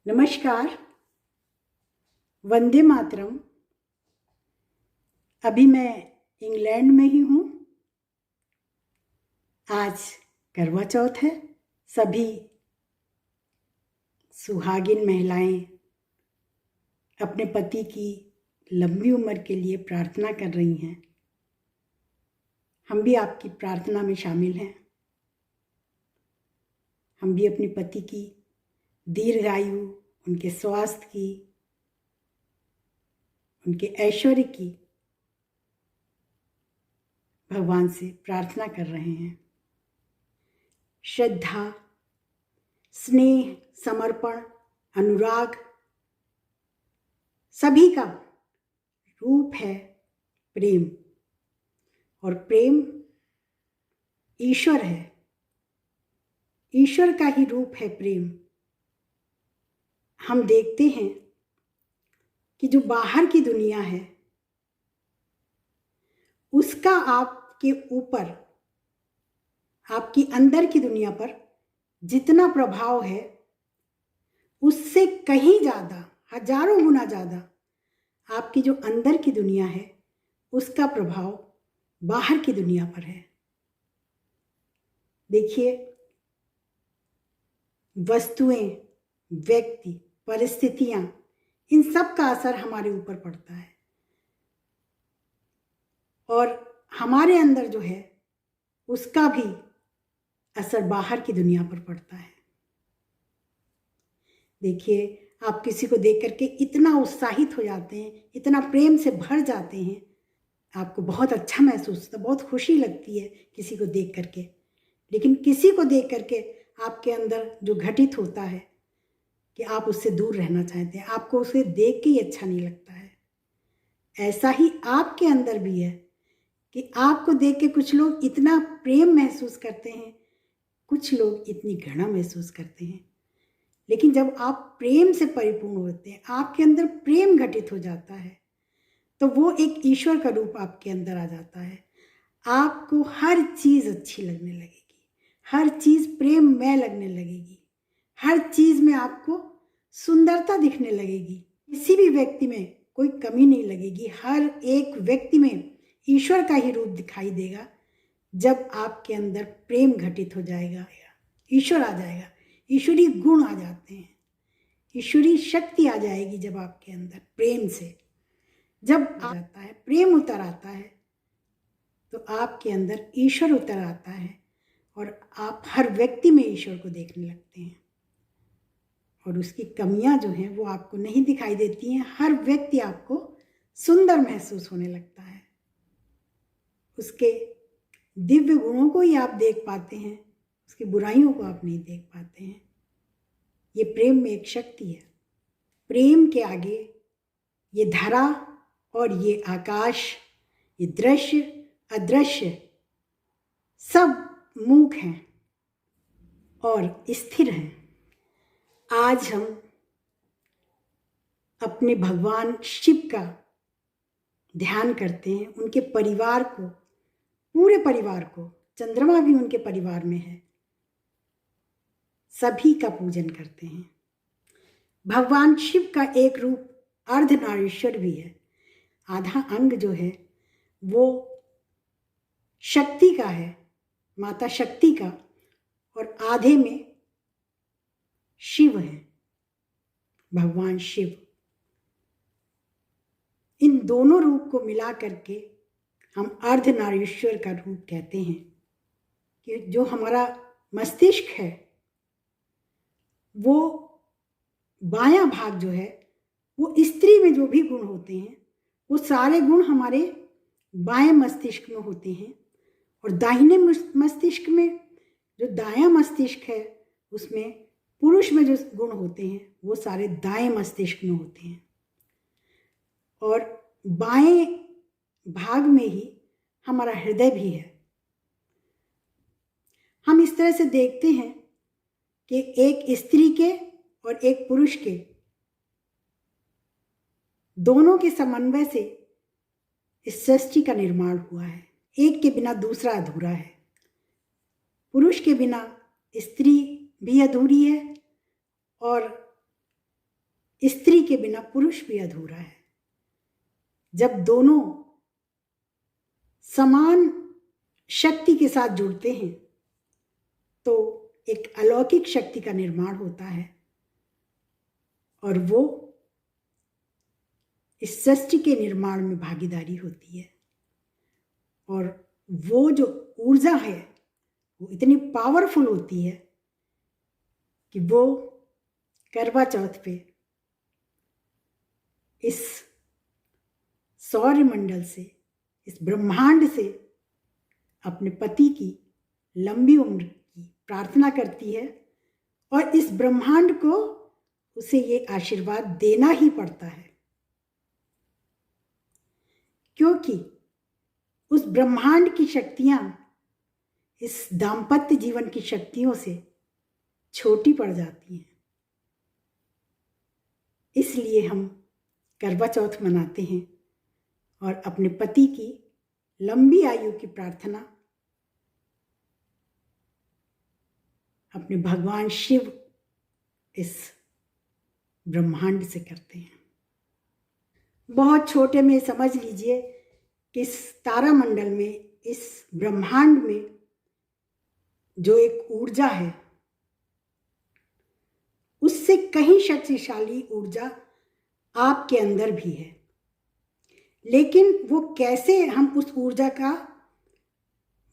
नमस्कार। वंदे मातरम। अभी मैं इंग्लैंड में ही हूँ। आज करवा चौथ है। सभी सुहागिन महिलाएं अपने पति की लंबी उम्र के लिए प्रार्थना कर रही हैं। हम भी आपकी प्रार्थना में शामिल हैं। हम भी अपने पति की दीर्घायु, उनके स्वास्थ्य की, उनके ऐश्वर्य की भगवान से प्रार्थना कर रहे हैं। श्रद्धा, स्नेह, समर्पण, अनुराग सभी का रूप है प्रेम, और प्रेम ईश्वर है। ईश्वर का ही रूप है प्रेम। हम देखते हैं कि जो बाहर की दुनिया है उसका आपके ऊपर, आपकी अंदर की दुनिया पर जितना प्रभाव है उससे कहीं ज़्यादा, हजारों गुना ज़्यादा आपकी जो अंदर की दुनिया है उसका प्रभाव बाहर की दुनिया पर है। देखिए, वस्तुएं, व्यक्ति, परिस्थितियां, इन सब का असर हमारे ऊपर पड़ता है और हमारे अंदर जो है उसका भी असर बाहर की दुनिया पर पड़ता है। देखिए, आप किसी को देख करके इतना उत्साहित हो जाते हैं, इतना प्रेम से भर जाते हैं, आपको बहुत अच्छा महसूस होता है, बहुत खुशी लगती है किसी को देख करके। लेकिन किसी को देख करके आपके अंदर जो घटित होता है कि आप उससे दूर रहना चाहते हैं, आपको उसे देख के ही अच्छा नहीं लगता है। ऐसा ही आपके अंदर भी है कि आपको देख के कुछ लोग इतना प्रेम महसूस करते हैं, कुछ लोग इतनी घृणा महसूस करते हैं। लेकिन जब आप प्रेम से परिपूर्ण होते हैं, आपके अंदर प्रेम घटित हो जाता है, तो वो एक ईश्वर का रूप आपके अंदर आ जाता है। आपको हर चीज़ अच्छी लगने लगेगी, हर चीज़ प्रेममय लगने लगेगी, हर चीज़ में आपको सुंदरता दिखने लगेगी। किसी भी व्यक्ति में कोई कमी नहीं लगेगी। हर एक व्यक्ति में ईश्वर का ही रूप दिखाई देगा। जब आपके अंदर प्रेम घटित हो जाएगा, ईश्वर आ जाएगा, ईश्वरीय गुण आ जाते हैं, ईश्वरीय शक्ति आ जाएगी। जब आपके अंदर प्रेम से जब आ जाता है, प्रेम उतर आता है, तो आपके अंदर ईश्वर उतर आता है और आप हर व्यक्ति में ईश्वर को देखने लगते हैं और उसकी कमियां जो हैं वो आपको नहीं दिखाई देती हैं। हर व्यक्ति आपको सुंदर महसूस होने लगता है। उसके दिव्य गुणों को ही आप देख पाते हैं, उसकी बुराइयों को आप नहीं देख पाते हैं। ये प्रेम में एक शक्ति है। प्रेम के आगे ये धरा और ये आकाश, ये दृश्य अदृश्य सब मूक हैं और स्थिर हैं। आज हम अपने भगवान शिव का ध्यान करते हैं, उनके परिवार को, पूरे परिवार को, चंद्रमा भी उनके परिवार में है, सभी का पूजन करते हैं। भगवान शिव का एक रूप अर्धनारीश्वर भी है। आधा अंग जो है वो शक्ति का है, माता शक्ति का, और आधे में शिव है, भगवान शिव। इन दोनों रूप को मिला करके हम अर्धनारीश्वर का रूप कहते हैं कि जो हमारा मस्तिष्क है वो बायां भाग जो है वो स्त्री में जो भी गुण होते हैं वो सारे गुण हमारे बाएं मस्तिष्क में होते हैं, और दाहिने मस्तिष्क में, जो दायां मस्तिष्क है, उसमें पुरुष में जो गुण होते हैं वो सारे दाएं मस्तिष्क में होते हैं, और बाएं भाग में ही हमारा हृदय भी है। हम इस तरह से देखते हैं कि एक स्त्री के और एक पुरुष के दोनों के समन्वय से इस सृष्टि का निर्माण हुआ है। एक के बिना दूसरा अधूरा है। पुरुष के बिना स्त्री भी अधूरी है और स्त्री के बिना पुरुष भी अधूरा है। जब दोनों समान शक्ति के साथ जुड़ते हैं तो एक अलौकिक शक्ति का निर्माण होता है और वो इस सृष्टि के निर्माण में भागीदारी होती है। और वो जो ऊर्जा है वो इतनी पावरफुल होती है कि वो करवा चौथ पे इस सौरमंडल से, इस ब्रह्मांड से अपने पति की लंबी उम्र की प्रार्थना करती है और इस ब्रह्मांड को उसे ये आशीर्वाद देना ही पड़ता है, क्योंकि उस ब्रह्मांड की शक्तियां इस दाम्पत्य जीवन की शक्तियों से छोटी पड़ जाती हैं। इसलिए हम करवा चौथ मनाते हैं और अपने पति की लंबी आयु की प्रार्थना अपने भगवान शिव इस ब्रह्मांड से करते हैं। बहुत छोटे में समझ लीजिए कि इस तारामंडल में, इस ब्रह्मांड में जो एक ऊर्जा है उससे कहीं शक्तिशाली ऊर्जा आपके अंदर भी है, लेकिन वो कैसे हम उस ऊर्जा का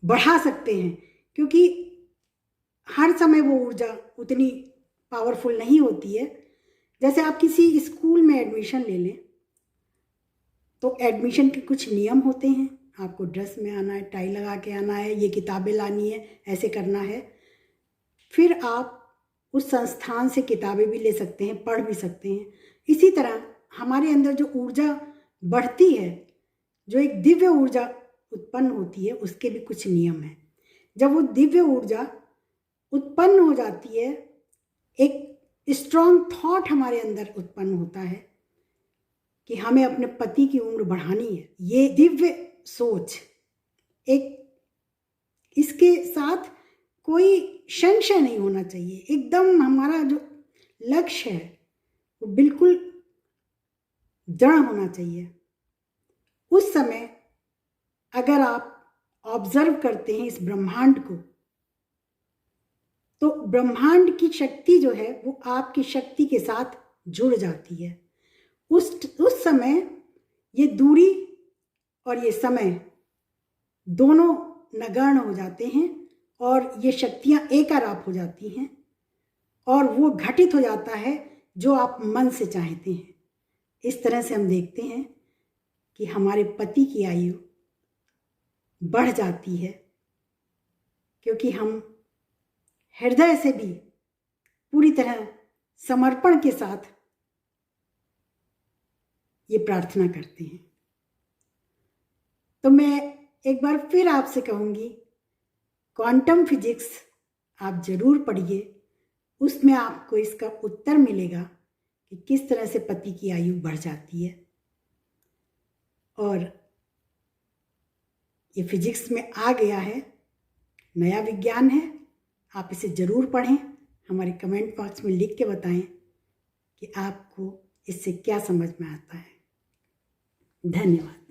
बढ़ा सकते हैं, क्योंकि हर समय वो ऊर्जा उतनी पावरफुल नहीं होती है। जैसे आप किसी स्कूल में एडमिशन ले लें तो एडमिशन के कुछ नियम होते हैं, आपको ड्रेस में आना है, टाई लगा के आना है, ये किताबें लानी है, ऐसे करना है। फिर आप उस संस्थान से किताबें भी ले सकते हैं, पढ़ भी सकते हैं। इसी तरह हमारे अंदर जो ऊर्जा बढ़ती है, जो एक दिव्य ऊर्जा उत्पन्न होती है, उसके भी कुछ नियम हैं। जब वो दिव्य ऊर्जा उत्पन्न हो जाती है, एक स्ट्रॉन्ग थॉट हमारे अंदर उत्पन्न होता है कि हमें अपने पति की उम्र बढ़ानी है। ये दिव्य सोच, एक इसके साथ कोई संशय नहीं होना चाहिए। एकदम हमारा जो लक्ष्य है वो बिल्कुल दृढ़ होना चाहिए। उस समय अगर आप ऑब्जर्व करते हैं इस ब्रह्मांड को, तो ब्रह्मांड की शक्ति जो है वो आपकी शक्ति के साथ जुड़ जाती है। उस समय ये दूरी और ये समय दोनों नगण्य हो जाते हैं और ये शक्तियाँ एकाराप हो जाती हैं और वो घटित हो जाता है जो आप मन से चाहते हैं। इस तरह से हम देखते हैं कि हमारे पति की आयु बढ़ जाती है, क्योंकि हम हृदय से भी पूरी तरह समर्पण के साथ ये प्रार्थना करते हैं। तो मैं एक बार फिर आपसे कहूँगी, क्वांटम फिजिक्स आप ज़रूर पढ़िए, उसमें आपको इसका उत्तर मिलेगा कि किस तरह से पति की आयु बढ़ जाती है। और ये फिजिक्स में आ गया है, नया विज्ञान है, आप इसे ज़रूर पढ़ें। हमारे कमेंट बॉक्स में लिख के बताएं कि आपको इससे क्या समझ में आता है। धन्यवाद।